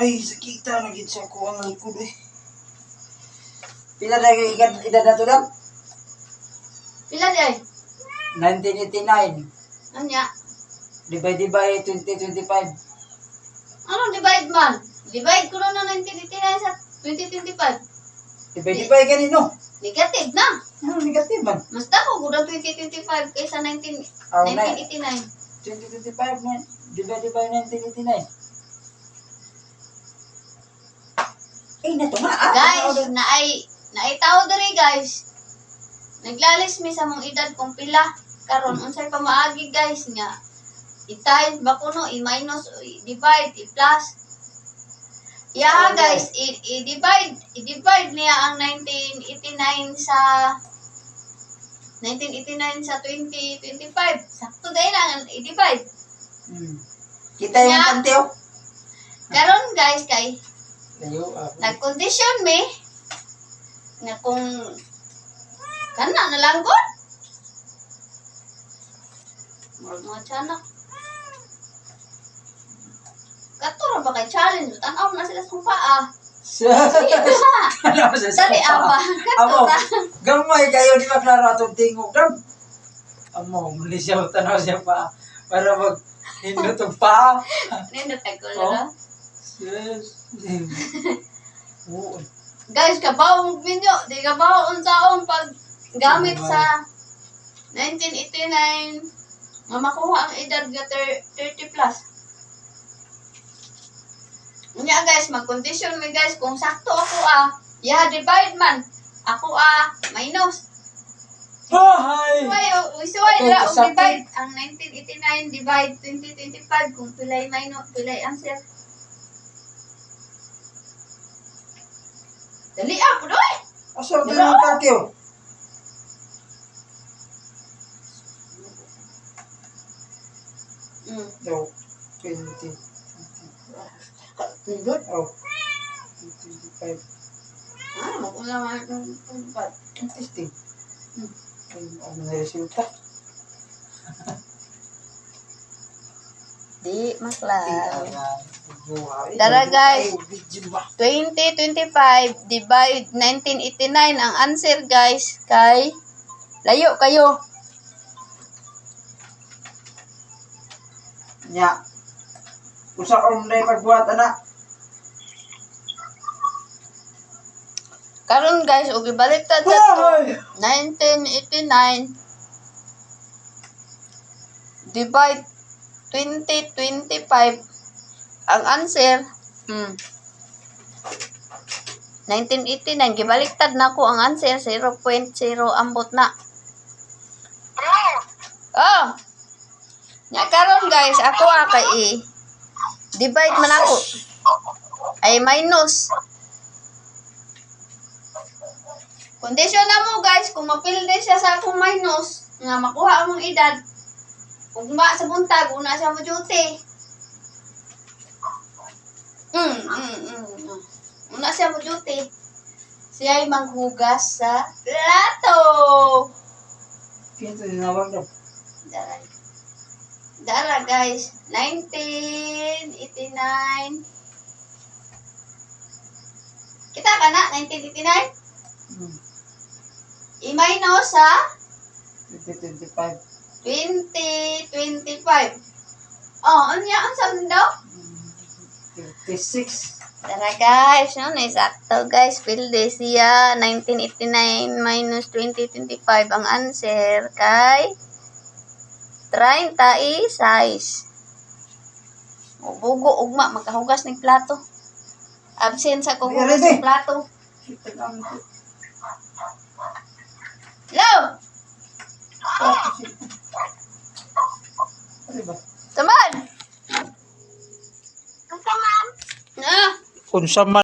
Ay, sakita na gid sa ko ang likod eh. Pila na edad na to lang? Pila di ay? 1989. Anya? Divide by 2025. Ano divide man? Divide ko na 1989 sa 2025. Divide by ganino. Negative na. Ano negative man? Mas dako ko 2025 kaysa 1989. 2025 na divide by 1989. Eh, natumaan. Guys, naay tao diri guys. Naglalis mi sa mong edad kung pila. Karon unsay pamaagi guys nga i-times ba kuno i-minus i-divide i-plus. Yeah guys, i-divide niya ang 1989 sa 2025. Sakto dahil lang i-divide. Kita yung Nya. pantiyo. Karon guys kay Tayo, nag-condition mi na kung kana na lang gud. Mga tiyanak. Katura ba kay challenge? Tanaw na sila sa paa. Sige na. Dali aba. Amo, Katura. gamay kayo di ba klaro atong tingog dam. Amo, muli siya tanaw siya pa para mag hindot ang paa. Nindot ako Oh. na. Yes. Oo. Guys, kabaw mong video. Di kabaw unsaon pag gamit sa 1989 nga makuha ang edad nga 30 plus. Unya guys, mag-condition mi guys kung sakto ako divide man. Ako minus. Hi. Usuway Okay, dira og sakto. divide ang 1989 divide 2025 kung pilay minus, pilay answer. Dali po doy. Asa din ang kakyo? No. 20. Good. Oh. 25. Magula man itong pad. Interesting. Ano na resulta? Di maklaro. Tara, guys. 2025 divide 1989 ang answer guys kay layo kayo. Nya. Usa kong na pagbuhat anak. Karon guys, og ibaliktad na to. 1989 divide 2025 ang answer 1989 gibaliktad na ko ang answer 0.0 ambot na. Oh. Nya karon guys, ako kay divide man ako. Ay minus. Condition na mo guys, kung mapilde siya sa akong minus, nga makuha among edad, ugma sa buntag, una siya mo duty. Una siya mo duty. Siya ay manghugas sa plato. Kito dinawag daw. Dara guys, 1989. Kita ka na, 1989? I-minus sa 2025. 2025. Oh, anya ang sabi daw? 36. Tara guys, no, sakto guys. Pilde siya 1989 minus 2025 ang answer kay 36. O bugo ugma makahugas ng plato. Absent sa kuhugas ng plato. Hello. Taman. Na. Unsa man